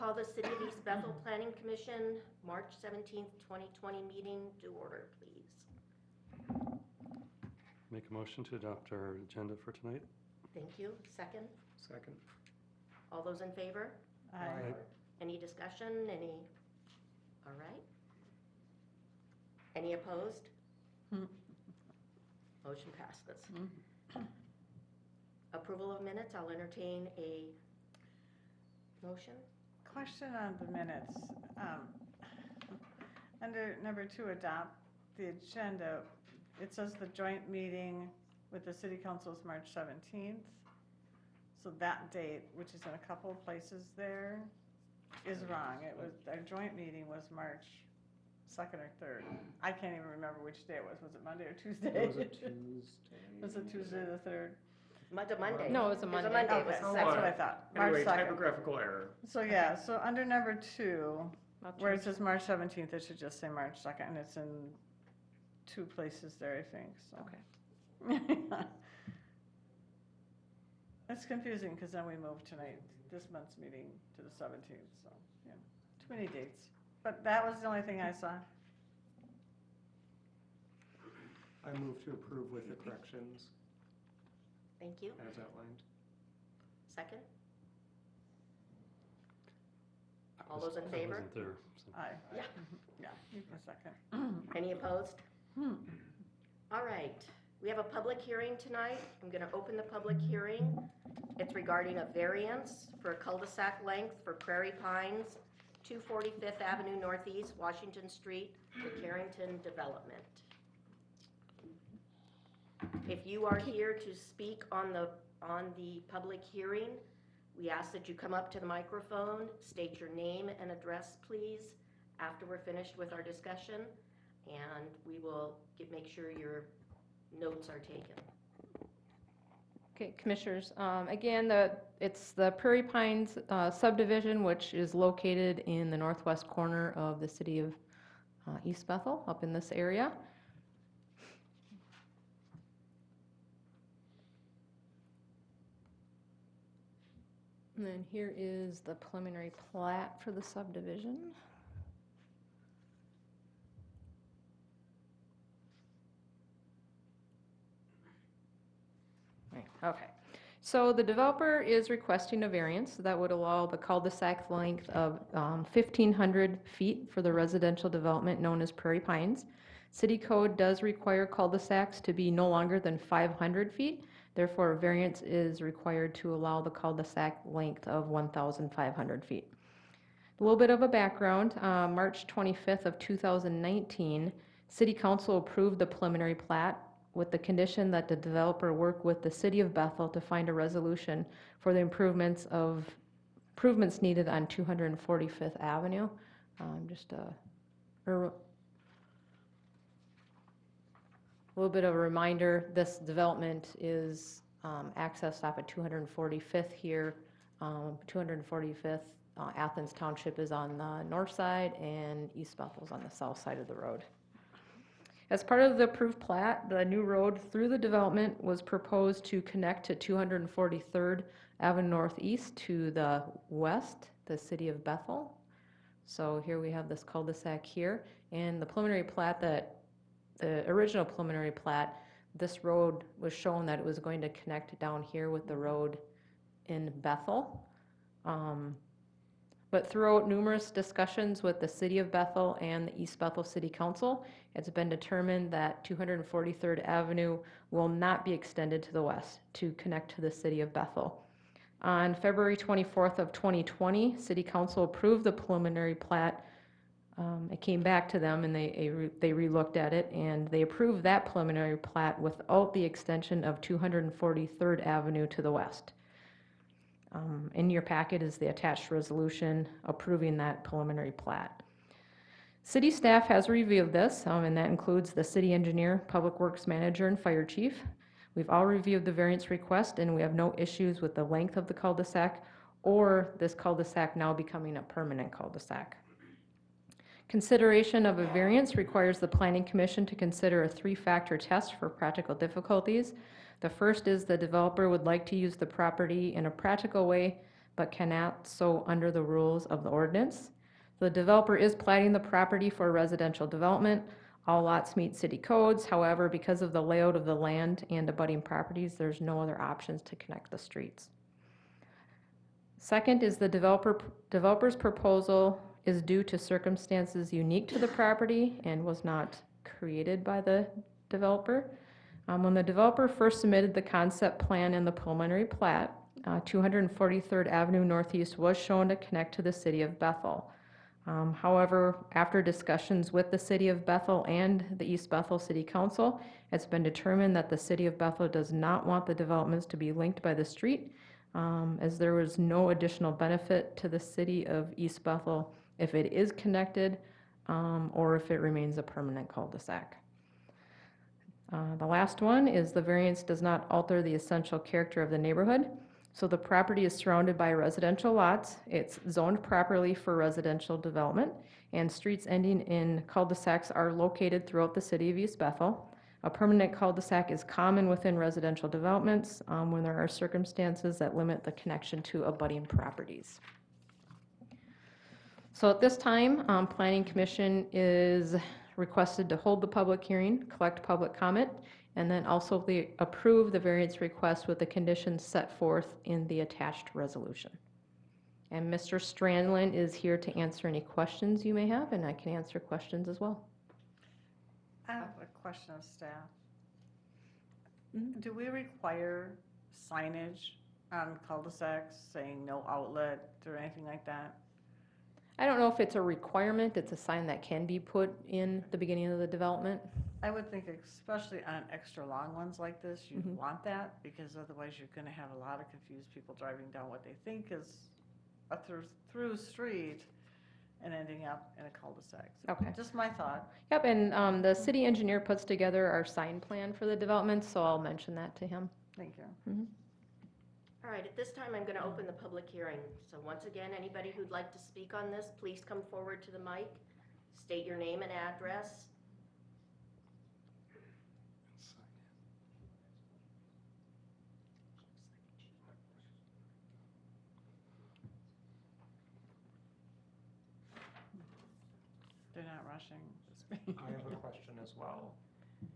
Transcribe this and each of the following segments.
call the City of East Bethel Planning Commission March 17th, 2020 meeting to order, please. Make a motion to adopt our agenda for tonight. Thank you. Second? Second. All those in favor? Aye. Any discussion? Any? All right. Any opposed? Motion passes. Approval of minutes, I'll entertain a motion. Question on the minutes. Under number 2, adopt the agenda. It says the joint meeting with the city council is March 17th. So that date, which is in a couple of places there, is wrong. It was, our joint meeting was March 2nd or 3rd. I can't even remember which day it was. Was it Monday or Tuesday? It was a Tuesday. Was it Tuesday the 3rd? Monday. No, it was a Monday. It was a Monday. Okay, It was the that's what I second. thought. Anyway, March 2nd. typographical error. So yeah, so under number 2, Not where it Tuesday. says March 17th, it should just say March 2nd, and it's in 2 places there, I think, so. Okay. It's confusing, because then we moved tonight, this month's meeting to the 17th, so, yeah, too many dates. But that was the only thing I saw. I move to approve with the corrections Thank you. as outlined. Second? I All was- those in I favor? wasn't there, so. Aye. Yeah. Yeah, you can second. Any opposed? All right. We have a public hearing tonight. I'm going to open the public hearing. It's regarding a variance for a cul-de-sac length for Prairie Pines, 245th Avenue Northeast, Washington Street, the Carrington Development. If you are here to speak on the public hearing, we ask that you come up to the microphone, state your name and address, please, after we're finished with our discussion, and we will make sure your notes are taken. Okay, Commissioners, again, it's the Prairie Pines subdivision, which is located in the northwest corner of the city of East Bethel, up in this area. And then here is the preliminary plat for the subdivision. Okay, so the developer is requesting a variance that would allow the cul-de-sac length of 1,500 feet for the residential development known as Prairie Pines. City code does require cul-de-sacs to be no longer than 500 feet. Therefore, a variance is required to allow the cul-de-sac length of 1,500 feet. A little bit of a background, March 25th of 2019, City Council approved the preliminary plat with the condition that the developer work with the City of Bethel to find a resolution for the improvements needed on 245th Avenue. Just a little bit of a reminder, this development is accessed off of 245th here. 245th, Athens Township is on the north side and East Bethel's on the south side of the road. As part of the approved plat, the new road through the development was proposed to connect to 243rd Avenue Northeast to the west, the city of Bethel. So here we have this cul-de-sac here, and the preliminary plat the original preliminary plat, this road was shown that it was going to connect down here with the road in Bethel. But throughout numerous discussions with the City of Bethel and the East Bethel City Council, it's been determined that 243rd Avenue will not be extended to the west to connect to the City of Bethel. On February 24th of 2020, City Council approved the preliminary plat. It came back to them and they re-looked at it and they approved that preliminary plat without the extension of 243rd Avenue to the west. In your packet is the attached resolution approving that preliminary plat. City staff has reviewed this, and that includes the city engineer, public works manager, and fire chief. We've all reviewed the variance request, and we have no issues with the length of the cul-de-sac or this cul-de-sac now becoming a permanent cul-de-sac. Consideration of a variance requires the Planning Commission to consider a 3-factor test for practical difficulties. The first is the developer would like to use the property in a practical way but cannot so under the rules of the ordinance. The developer is platting the property for residential development. All lots meet city codes. However, because of the layout of the land and abutting properties, there's no other options to connect the streets. Second is the developer's proposal is due to circumstances unique to the property and was not created by the developer. When the developer first submitted the concept plan and the preliminary plat, 243rd Avenue Northeast was shown to connect to the city of Bethel. However, after discussions with the city of Bethel and the East Bethel City Council, it's been determined that the city of Bethel does not want the developments to be linked by the street, as there was no additional benefit to the city of East Bethel if it is connected, or if it remains a permanent cul-de-sac. The last one is the variance does not alter the essential character of the neighborhood. So the property is surrounded by residential lots. It's zoned properly for residential development, and streets ending in cul-de-sacs are located throughout the city of East Bethel. A permanent cul-de-sac is common within residential developments when there are circumstances that limit the connection to abutting properties. So at this time, Planning Commission is requested to hold the public hearing, collect public comment, and then also approve the variance request with the conditions set forth in the attached resolution. And Mr. Strandland is here to answer any questions you may have, and I can answer questions as well. I have a question of staff. Do we require signage on cul-de-sacs saying no outlet or anything like that? I don't know if it's a requirement, it's a sign that can be put in the beginning of the development. I would think especially on extra long ones like this, you'd Mhm. want that, because otherwise you're gonna have a lot of confused people driving down what they think is a through street and ending up in a cul-de-sac. So Okay. just my thought. Yep, and the city engineer puts together our sign plan for the development, so I'll mention that to him. Thank you. All right, at this time, I'm going to open the public hearing. So once again, anybody who'd like to speak on this, please come forward to the mic, state your name and address. They're not rushing. I have a question as well.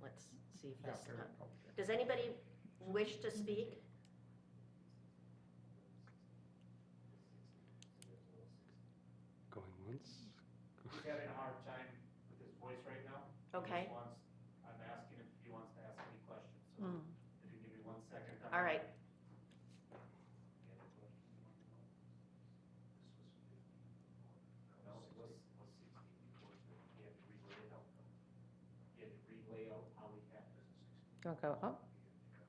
Let's see if this, After, does anybody wish to speak? Going once? He's having a hard time with his voice right now. Okay. I'm asking if he wants to ask any questions, so Hmm. if you give me 1 second. All right. No, it was 60 before, so he had to relay it out. He had to relay out how he had it. Okay, oh,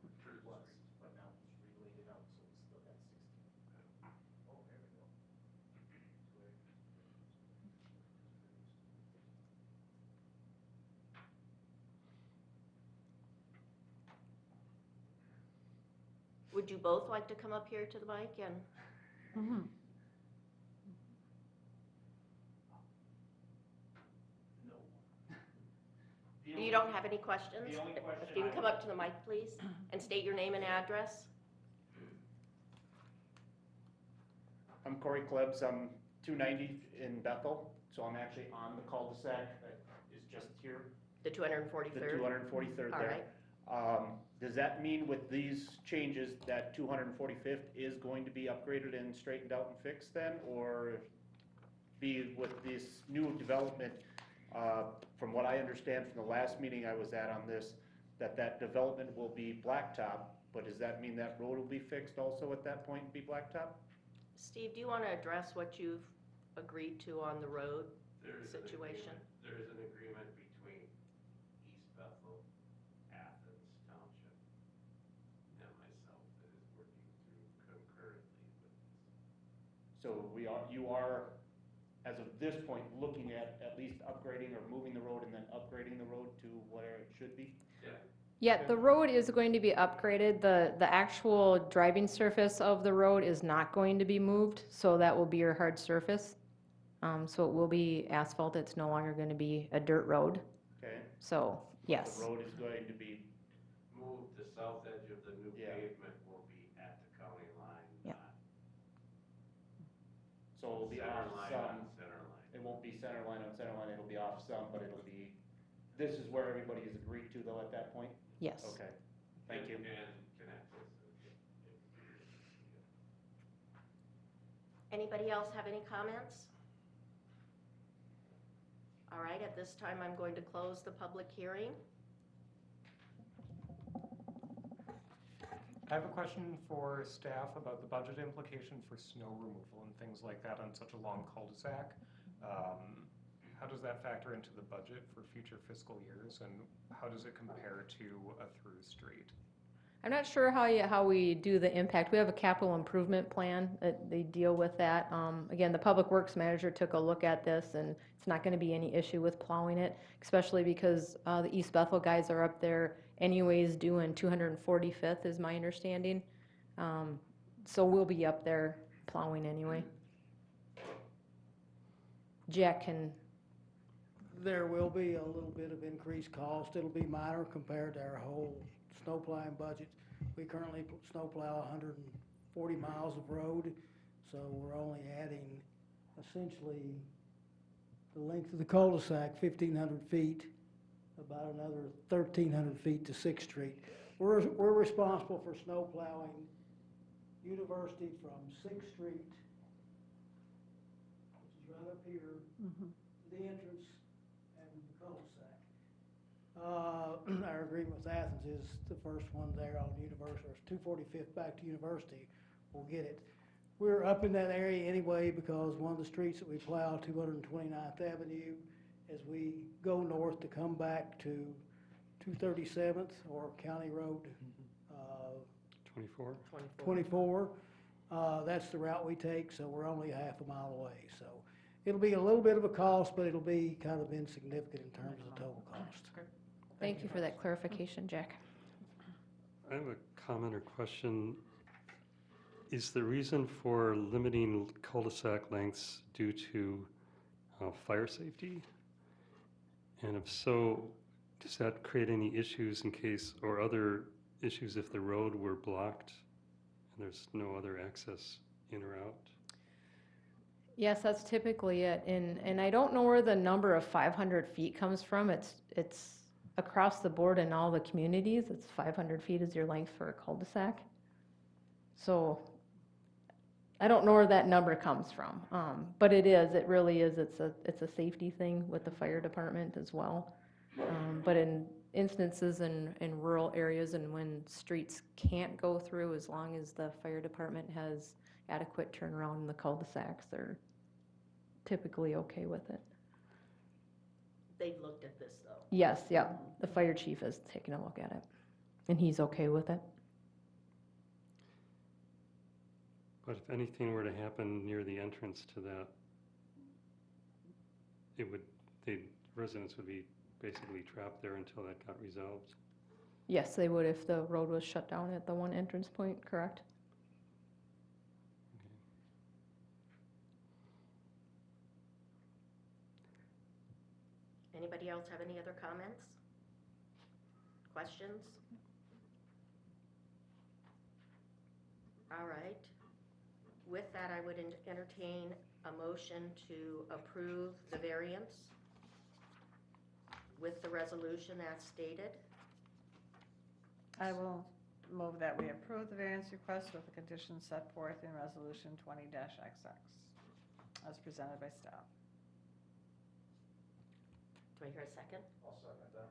It was, but now he's relayed it out, so he's still got 60. Oh, there we go. Would you both like to come up here to the mic and? Mhm. No. You don't have any questions? The only If question you can I come up to the mic, please, and state your name and address. I'm Corey Klebs, I'm 290 in Bethel, so I'm actually on the cul-de-sac that is just here, The the 243rd? 243rd All there. right. Does that mean with these changes that 245th is going to be upgraded and straightened out and fixed then? Or be with this new development, from what I understand from the last meeting I was at on this, that development will be blacktop, but does that mean that road will be fixed also at that point and be blacktop? Steve, do you want to address what you've agreed to on the road situation? There is an agreement between East Bethel, Athens Township, and myself that is working through concurrently with this. So you are, as of this point, looking at least upgrading or moving the road and then upgrading the road to where it should be? Yeah. yeah, the road is going to be upgraded. The actual driving surface of the road is not going to be moved, so that will be your hard surface. So it will be asphalt, it's no longer going to be a dirt road, Okay? so, yes. The road is going to be, Move the south edge of the new Yeah. pavement will be at the county line, Yeah. not So it'll be Center off line some. on center line. It won't be center line on center line, it'll be off some, but it'll be, this is where everybody is agreed to though at that point? Yes. Okay, thank you. And connect this. Anybody else have any comments? All right, at this time, I'm going to close the public hearing. I have a question for staff about the budget implication for snow removal and things like that on such a long cul-de-sac. How does that factor into the budget for future fiscal years, and how does it compare to a through street? I'm not sure how we do the impact. We have a capital improvement plan that they deal with that. Again, the public works manager took a look at this, and it's not going to be any issue with plowing it, especially because the East Bethel guys are up there anyways doing 245th is my understanding. So we'll be up there plowing anyway. Jack can, There will be a little bit of increased cost. It'll be minor compared to our whole snow plowing budget. We currently snow plow 140 miles of road, so we're only adding essentially the length of the cul-de-sac, 1,500 feet, about another 1,300 feet to 6th Street. We're responsible for snow plowing University from 6th Street, which is right up here, the entrance and the cul-de-sac. Our agreement with Athens is the first one there on University, or 245th back to University, we'll get it. We're up in that area anyway because one of the streets that we plow, 229th Avenue, as we go north to come back to 237th or County Road 24? 24, that's the route we take, so we're only half a mile away. So it'll be a little bit of a cost, but it'll be kind of insignificant in terms of the total cost. thank you for that clarification, Jack. I have a comment or question. Is the reason for limiting cul-de-sac lengths due to fire safety? And if so, does that create any issues in case, or other issues if the road were blocked and there's no other access in or out? Yes, that's typically it, and I don't know where the number of 500 feet comes from. It's across the board in all the communities. It's 500 feet is your length for a cul-de-sac. So I don't know where that number comes from, but it really is. It's a safety thing with the fire department as well. But in instances in rural areas and when streets can't go through, as long as the fire department has adequate turnaround in the cul-de-sacs, they're typically okay with it. They've looked at this, though. Yes, yeah, the fire chief has taken a look at it, and he's okay with it. But if anything were to happen near the entrance to that, the residents would be basically trapped there until that got resolved. Yes, they would if the road was shut down at the one entrance point, correct? Anybody else have any other comments? Questions? All right. With that, I would entertain a motion to approve the variance with the resolution as stated. I will move that we approve the variance request with the conditions set forth in Resolution 20-XX as presented by staff. Do I hear a second? I'll second that.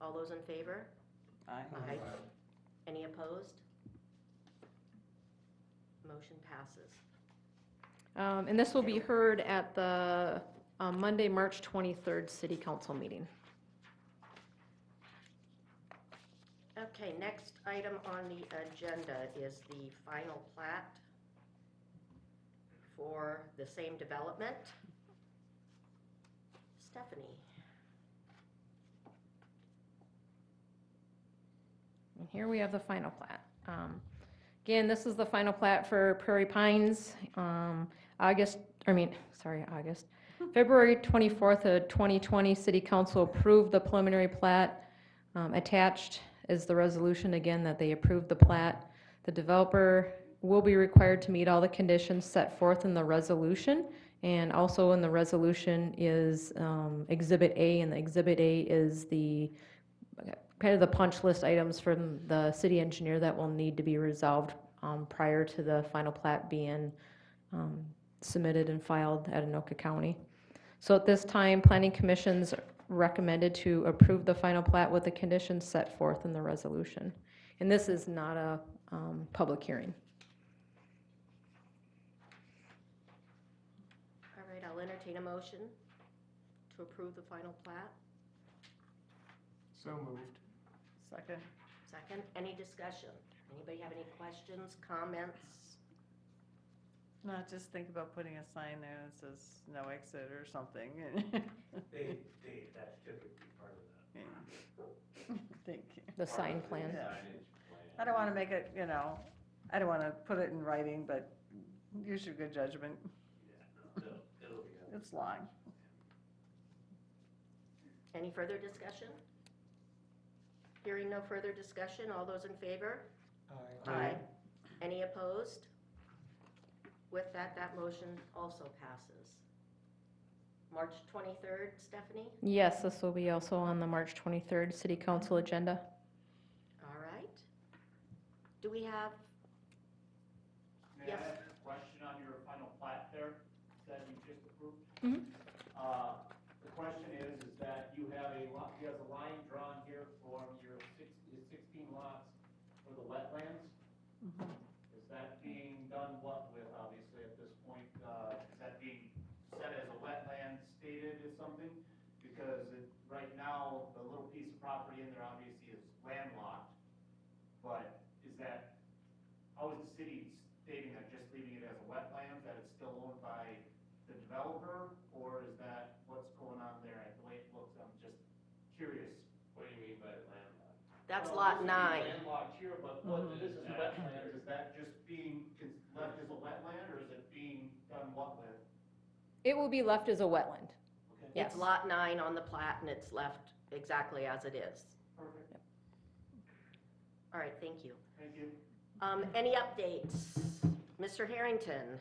All those in favor? Aye. Aye. Any opposed? Motion passes. And this will be heard at the Monday, March 23rd City Council meeting. Okay, next item on the agenda is the final plat for the same development. Stephanie. And here we have the final plat. Again, this is the final plat for Prairie Pines. February 24th of 2020, City Council approved the preliminary plat. Attached is the resolution again that they approved the plat. The developer will be required to meet all the conditions set forth in the resolution. And also in the resolution is Exhibit A, and the Exhibit A is the kind of the punch list items from the city engineer that will need to be resolved prior to the final plat being submitted and filed at Anoka County. So at this time, Planning Commission's recommended to approve the final plat with the conditions set forth in the resolution. And this is not a public hearing. All right, I'll entertain a motion to approve the final plat. So moved. Second. Second, any discussion? Anybody have any questions, comments? No, just think about putting a sign there that says no exit or something. That's typically part of that. Thank you. The sign plan. Yeah. Signage plan. I don't want to make it, I don't want to put it in writing, but use your good judgment. Yeah, no, it'll be. It's long. Any further discussion? Hearing no further discussion, all those in favor? Aye. Any opposed? With that, that motion also passes. March 23rd, Stephanie? Yes, this will be also on the March 23rd City Council agenda. All right. Do we have, May Yes. I ask a question on your final plat there that you just approved? Mhm. The question is that you have a lot, you have a line drawn here from your 16 lots for the wetlands. Is that being done what with, obviously, at this point? Is that being set as a wetland stated as something? Because right now, the little piece of property in there obviously is landlocked. But is that, how is the city stating that, just leaving it as a wetland, that it's still owned by the developer? Or is that what's going on there, the way it looks? I'm just curious. What do you mean by landlocked? that's Well, lot this is 9. Landlocked here, but what, this is wetlands, is that just being left as a wetland, or is it being done what with? It will be left as a wetland. Okay. Yes. It's lot 9 on the plat, and it's left exactly as it is. Perfect, All right, thank you. thank you. Any updates? Mr. Harrington?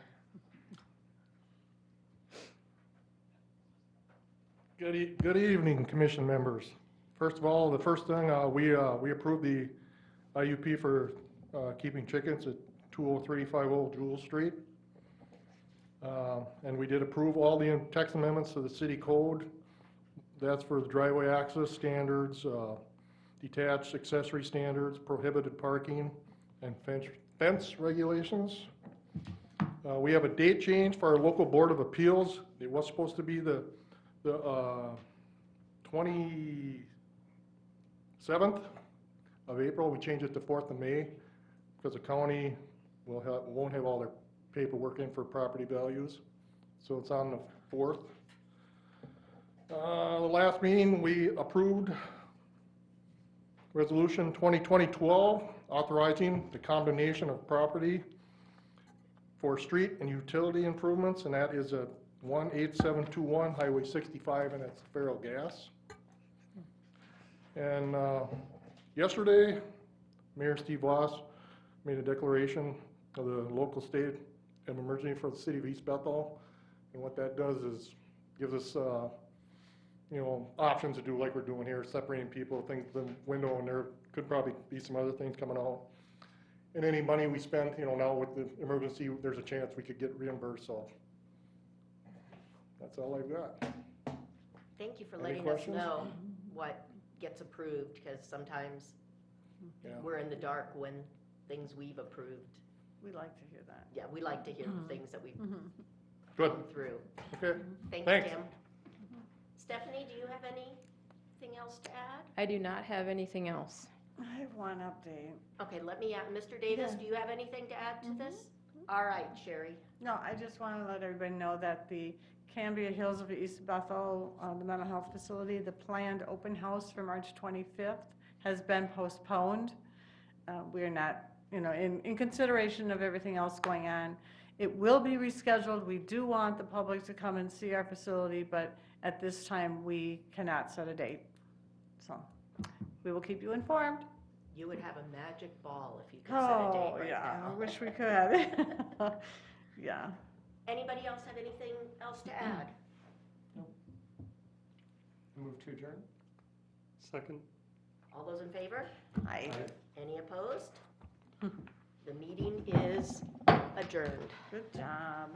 Good evening, commission members. First of all, the first thing, we approved the IUP for keeping chickens at 20350 Jewel Street. And we did approve all the text amendments to the city code. That's for the driveway access standards, detached accessory standards, prohibited parking, and fence regulations. We have a date change for our local board of appeals. It was supposed to be the 27th of April. We changed it to 4th of May because the county won't have all their paperwork in for property values. So it's on the 4th. The last meeting, we approved Resolution 2020-12 authorizing the condemnation of property for street and utility improvements, and that is at 18721 Highway 65, and it's Farrell Gas. And yesterday, Mayor Steve Voss made a declaration of the local state of emergency for the city of East Bethel. And what that does is gives us, options to do like we're doing here, separating people, things, the window, and there could probably be some other things coming out. And any money we spend, now with the emergency, there's a chance we could get reimbursed, so. That's all I've got. Thank you for Any letting us questions? know what gets approved, because sometimes Yeah. we're in the dark when things we've approved. We like to hear that. Yeah, we like to hear the things that we've Good, gone through. okay. Thanks, Thanks. Tim. Stephanie, do you have anything else to add? I do not have anything else. I have one update. Okay, let me, Mr. Davis, Yeah. do you have anything to add to this? All right, Sherry. No, I just want to let everybody know that the Cambria Hills of East Bethel, the mental health facility, the planned open house for March 25th has been postponed. We are not, in consideration of everything else going on, it will be rescheduled. We do want the public to come and see our facility, but at this time, we cannot set a date. So we will keep you informed. You would have a magic ball if you could set a date Oh, right yeah, I now. wish we could. Yeah. Anybody else have anything else to add? Move to adjourn? Second? All those in favor? I. Any opposed? The meeting is adjourned. Good job.